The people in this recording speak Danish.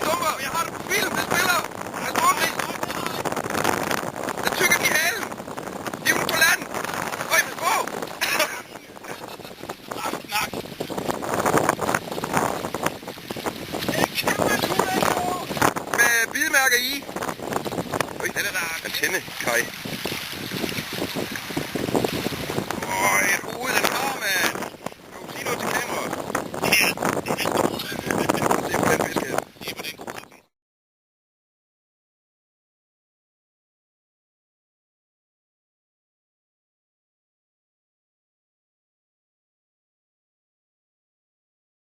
stumper! Jeg har det på film, det spiller! Pas på, Chris! Den tykker de halen! Hiv den på land! Øj, pas på! Snak! Med bidemærker i. Øj, den er der antenne, Kai.